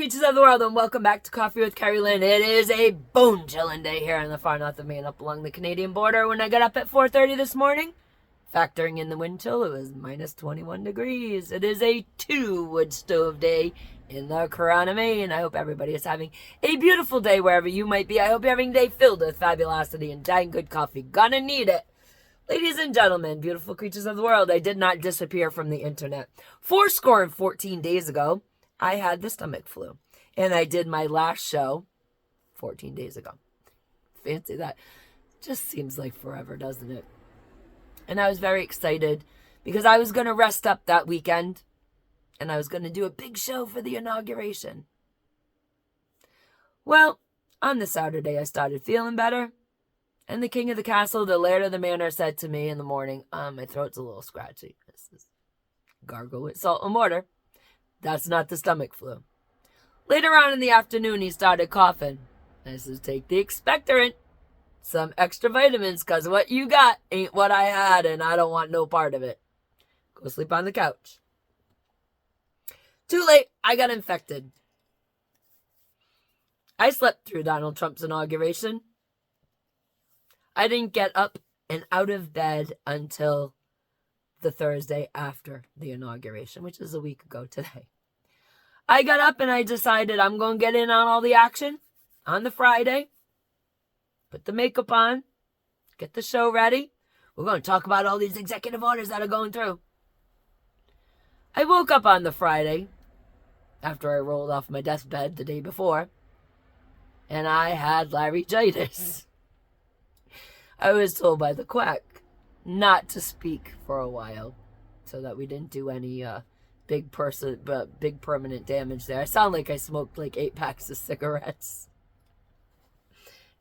creatures of the world, and welcome back to Coffee with Kerri-Lynn. It is a bone-chilling day here in the far north of Maine, up along the Canadian border. When I got up at 4:30 this morning, factoring in the wind chill, it was minus 21 degrees. It is a 2-wood stove day in the Corona, Maine. I hope everybody is having a beautiful day wherever you might be. I hope you're having a day filled with fabulosity and dang good coffee. Gonna need it. Ladies and gentlemen, beautiful creatures of the world, I did not disappear from the internet. 14 days ago, I had the stomach flu, and I did my last show 14 days ago. Fancy that. Just seems like forever, doesn't it? And I was very excited because I was going to rest up that weekend, and I was going to do a big show for the inauguration. Well, on the Saturday, I started feeling better, and the king of the castle, the laird of the manor, said to me in the morning, my throat's a little scratchy. This is gargle with salt and water. That's not the stomach flu. Later on in the afternoon, he started coughing. I said, take the expectorant, some extra vitamins, because what you got ain't what I had, and I don't want no part of it. Go sleep on the couch. Too late, I got infected. I slept through Donald Trump's inauguration. I didn't get up and out of bed until the Thursday after the inauguration, which is a week ago today. I got up and I decided I'm going to get in on all the action on the Friday, put the makeup on, get the show ready. We're going to talk about all these executive orders that are going through. I woke up on the Friday after I rolled off my deathbed the day before, and I had laryngitis. I was told by the quack not to speak for a while so that we didn't do any big permanent damage there. I sound like I smoked like 8 packs of cigarettes.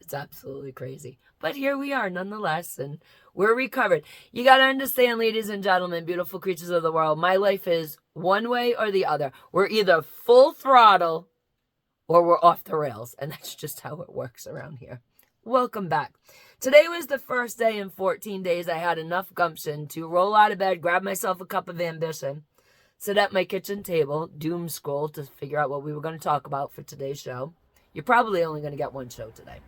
It's absolutely crazy. But here we are nonetheless, and we're recovered. You got to understand, ladies and gentlemen, beautiful creatures of the world, my life is one way or the other. We're either full throttle or we're off the rails, and that's just how it works around here. Welcome back. Today was the first day in 14 days I had enough gumption to roll out of bed, grab myself a cup of ambition, sit at my kitchen table, doom scroll to figure out what we were going to talk about for today's show. You're probably only going to get one show today.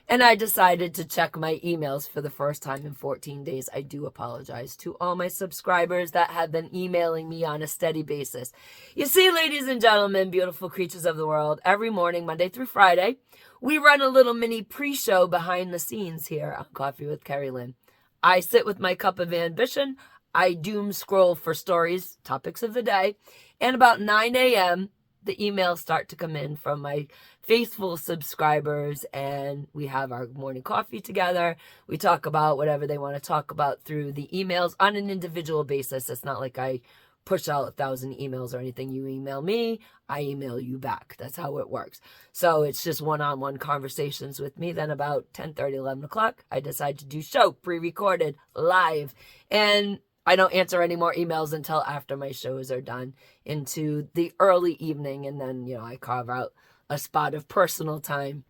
And I decided to check my emails for the first time in 14 days. I do apologize to all my subscribers that have been emailing me on a steady basis. You see, ladies and gentlemen, beautiful creatures of the world, every morning, Monday through Friday, we run a little mini pre-show behind the scenes here on Coffee with Kerri-Lynn. I sit with my cup of ambition. I doom scroll for stories, topics of the day. And about 9 a.m., the emails start to come in from my faithful subscribers, and we have our morning coffee together. We talk about whatever they want to talk about through the emails on an individual basis. It's not like I push out 1,000 emails or anything. You email me, I email you back. That's how it works. So it's just one-on-one conversations with me. Then about 10:30, 11 o'clock, I decide to do show, pre-recorded, live. And I don't answer any more emails until after my shows are done into the early evening. And then, I carve out a spot of personal time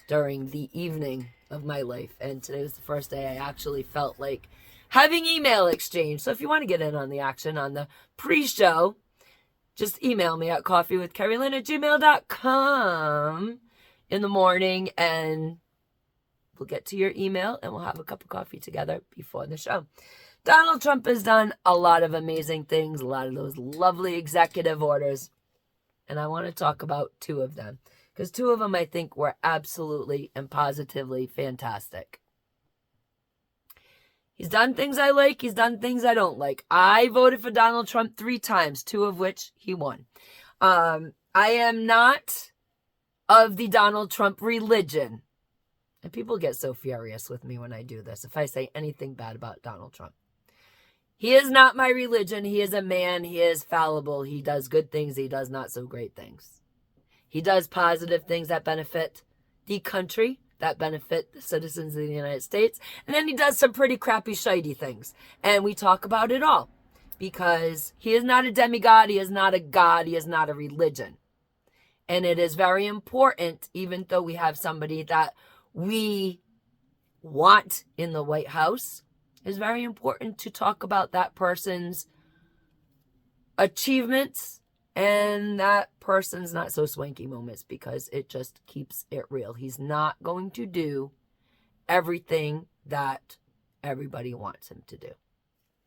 during the evening of my life. And today was the first day I actually felt like having email exchange. So if you want to get in on the action on the pre-show, just email me at coffeewithkerri-lynn@gmail.com in the morning, and we'll get to your email and we'll have a cup of coffee together before the show. Donald Trump has done a lot of amazing things, a lot of those lovely executive orders, and I want to talk about 2 of them, because 2 of them I think were absolutely and positively fantastic. He's done things I like, he's done things I don't like. I voted for Donald Trump 3 times, 2 of which he won. I am not of the Donald Trump religion. And people get so furious with me when I do this, if I say anything bad about Donald Trump. He is not my religion. He is a man. He is fallible. He does good things. He does not so great things. He does positive things that benefit the country, that benefit the citizens of the United States. And then he does some pretty crappy, shady things. And we talk about it all because he is not a demigod. He is not a god. He is not a religion. And it is very important, even though we have somebody that we want in the White House, it's very important to talk about that person's achievements And that person's not so swanky moments because it just keeps it real. He's not going to do everything that everybody wants him to do.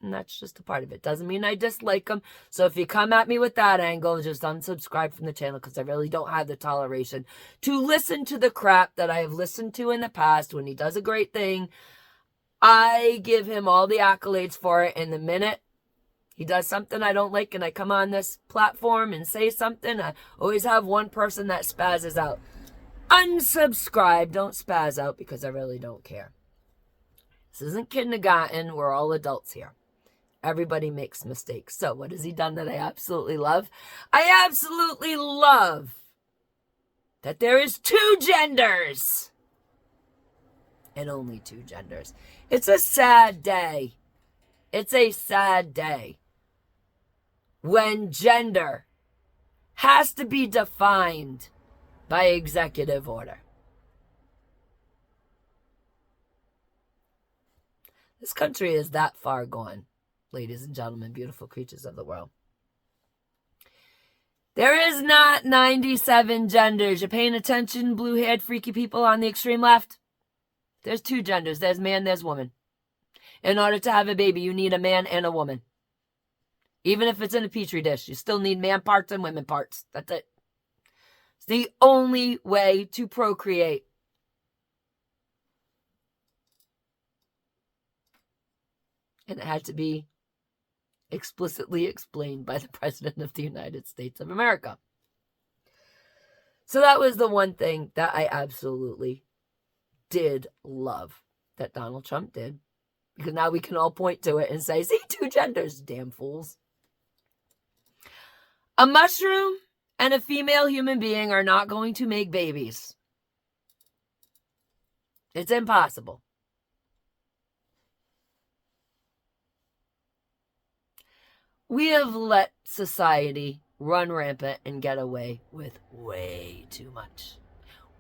And that's just a part of it. Doesn't mean I dislike him. So if you come at me with that angle, just unsubscribe from the channel because I really don't have the toleration to listen to the crap that I have listened to in the past. When he does a great thing, I give him all the accolades for it. And the minute he does something I don't like and I come on this platform and say something, I always have one person that spazzes out. Unsubscribe. Don't spaz out because I really don't care. This isn't kindergarten. We're all adults here. Everybody makes mistakes. So what has he done that I absolutely love? I absolutely love that there is 2 genders. And only 2 genders. It's a sad day. It's a sad day when gender has to be defined by executive order. This country is that far gone, ladies and gentlemen, beautiful creatures of the world. There is not 97 genders. You're paying attention, blue-haired, freaky people on the extreme left? There's 2 genders. There's man, there's woman. In order to have a baby, you need a man and a woman. Even if it's in a petri dish, you still need man parts and women parts. That's it. It's the only way to procreate. And it had to be explicitly explained by the President of the United States of America. So that was the one thing that I absolutely did love that Donald Trump did. Because now we can all point to it and say, see, 2 genders, damn fools. A mushroom and a female human being are not going to make babies. It's impossible. We have let society run rampant and get away with way too much.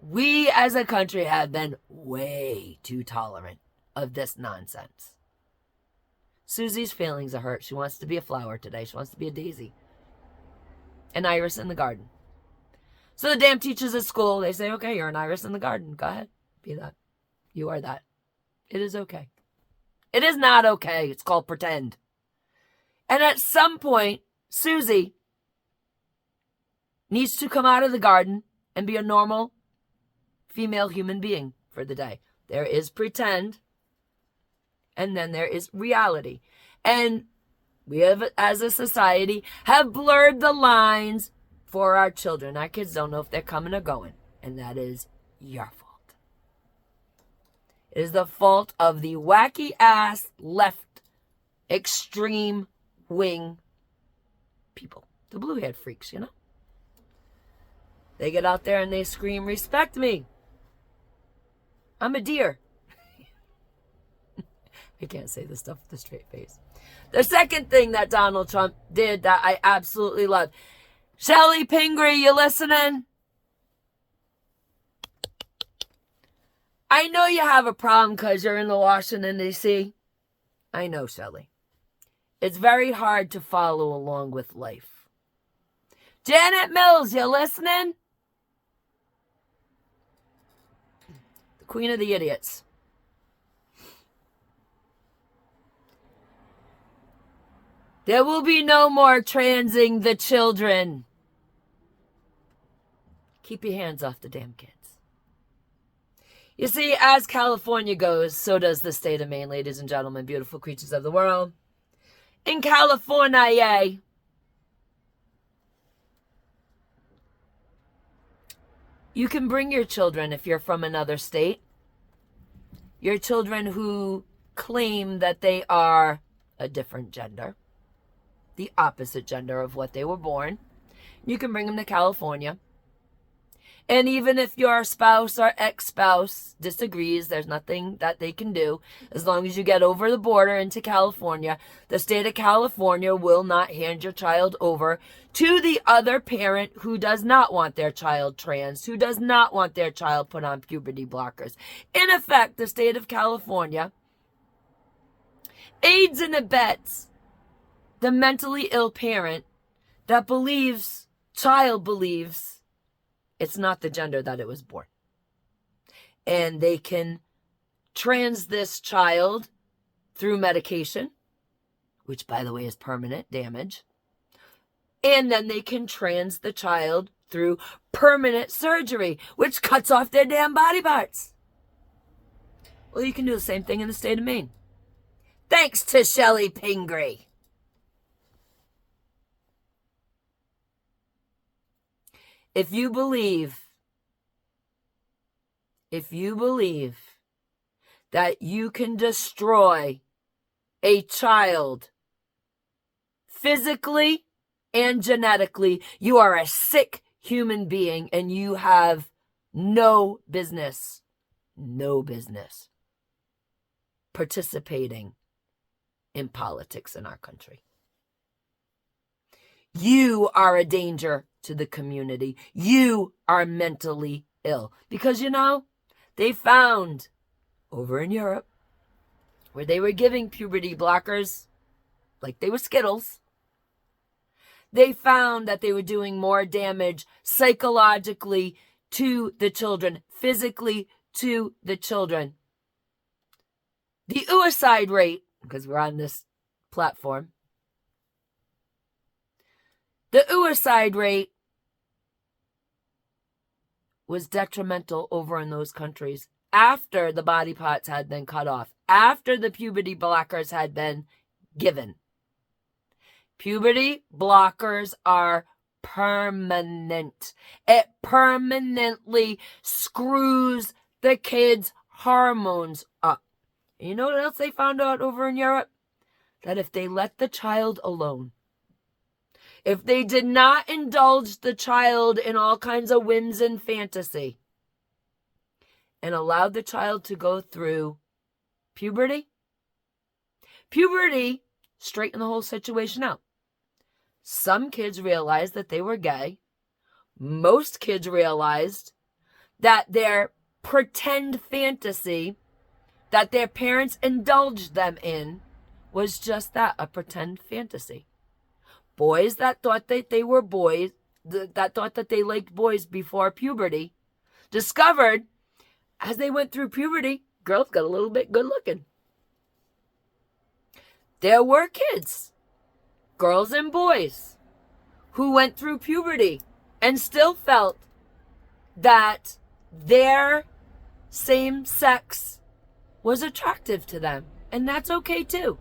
We as a country have been way too tolerant of this nonsense. Susie's feelings are hurt. She wants to be a flower today. She wants to be a daisy. An iris in the garden. So the damn teachers at school, they say, okay, you're an iris in the garden. Go ahead. Be that. You are that. It is okay. It is not okay. It's called pretend. And at some point, Susie needs to come out of the garden and be a normal female human being for the day. There is pretend, and then there is reality. And we have, as a society, have blurred the lines for our children. Our kids don't know if they're coming or going, and that is your fault. It is the fault of the wacky-ass left extreme wing people. The blue-haired freaks, you know? They get out there and they scream, respect me. I'm a deer. I can't say this stuff with a straight face. The second thing that Donald Trump did that I absolutely love. Shelly Pingree, you listening? I know you have a problem because you're in the Washington, D.C. I know, Shelly. It's very hard to follow along with life. Janet Mills, you listening? The queen of the idiots. There will be no more transing the children. Keep your hands off the damn kids. You see, as California goes, so does the state of Maine, ladies and gentlemen, beautiful creatures of the world. In California, you can bring your children if you're from another state. Your children who claim that they are a different gender, the opposite gender of what they were born. You can bring them to California. And even if your spouse or ex-spouse disagrees, there's nothing that they can do. As long as you get over the border into California, the state of California will not hand your child over to the other parent who does not want their child trans, who does not want their child put on puberty blockers. In effect, the state of California aids and abets the mentally ill parent that child believes it's not the gender that it was born. And they can trans this child through medication, which, by the way, is permanent damage. And then they can trans the child through permanent surgery, which cuts off their damn body parts. Well, you can do the same thing in the state of Maine. Thanks to Shelley Pingree. If you believe that you can destroy a child physically and genetically, you are a sick human being and you have no business participating in politics in our country. You are a danger to the community. You are mentally ill. Because, they found over in Europe where they were giving puberty blockers like they were Skittles. They found that they were doing more damage psychologically to the children, physically to the children. The suicide rate, because we're on this platform, the suicide rate was detrimental over in those countries after the body parts had been cut off, after the puberty blockers had been given. Puberty blockers are permanent. It permanently screws the kids' hormones up. And you know what else they found out over in Europe? That if they let the child alone, if they did not indulge the child in all kinds of whims and fantasy and allowed the child to go through puberty straightened the whole situation out. Some kids realized that they were gay. Most kids realized that their pretend fantasy that their parents indulged them in was just that, a pretend fantasy. Boys that thought that they were boys, that thought that they liked boys before puberty, discovered as they went through puberty, girls got a little bit good looking. There were kids, girls and boys, who went through puberty and still felt that their same sex was attractive to them. And that's okay too.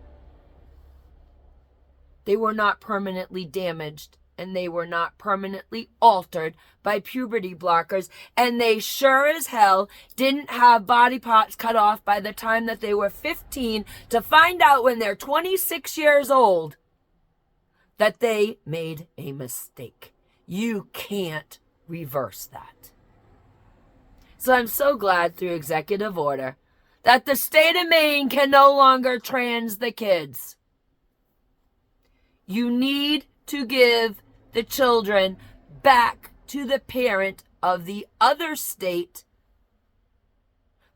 They were not permanently damaged and they were not permanently altered by puberty blockers. And they sure as hell didn't have body parts cut off by the time that they were 15 to find out when they're 26 years old that they made a mistake. You can't reverse that. So I'm so glad through executive order that the state of Maine can no longer trans the kids. You need to give the children back to the parent of the other state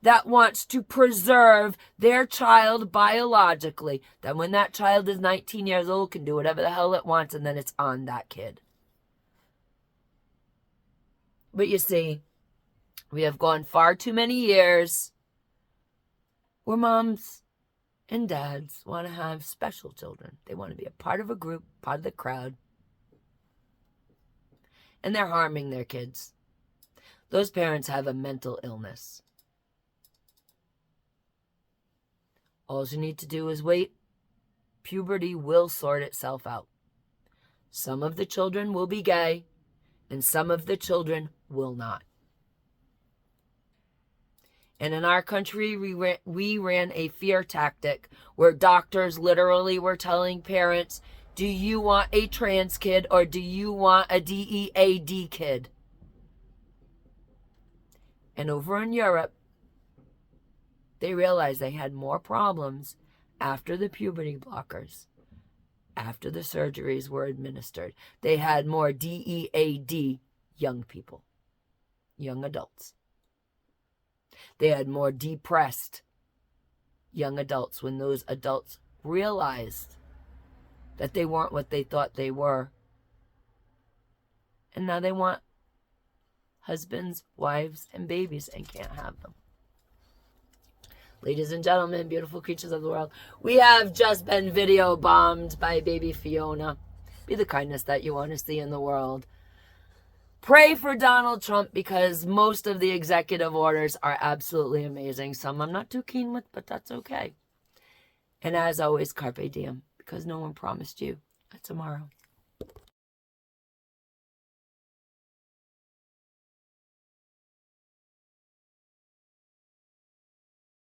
that wants to preserve their child biologically. That when that child is 19 years old, can do whatever the hell it wants, and then it's on that kid. But you see, we have gone far too many years where moms and dads want to have special children. They want to be a part of a group, part of the crowd. And they're harming their kids. Those parents have a mental illness. All you need to do is wait. Puberty will sort itself out. Some of the children will be gay, and some of the children will not. And in our country, we ran a fear tactic where doctors literally were telling parents, do you want a trans kid or do you want a DEAD kid? And over in Europe, they realized they had more problems after the puberty blockers, after the surgeries were administered. They had more DEAD young people, young adults. They had more depressed young adults when those adults realized that they weren't what they thought they were And now they want husbands, wives, and babies and can't have them. Ladies and gentlemen, beautiful creatures of the world, we have just been video bombed by baby Fiona. Be the kindness that you want to see in the world. Pray for Donald Trump because most of the executive orders are absolutely amazing. Some I'm not too keen with, but that's okay. And as always, Carpe Diem, because no one promised you a tomorrow.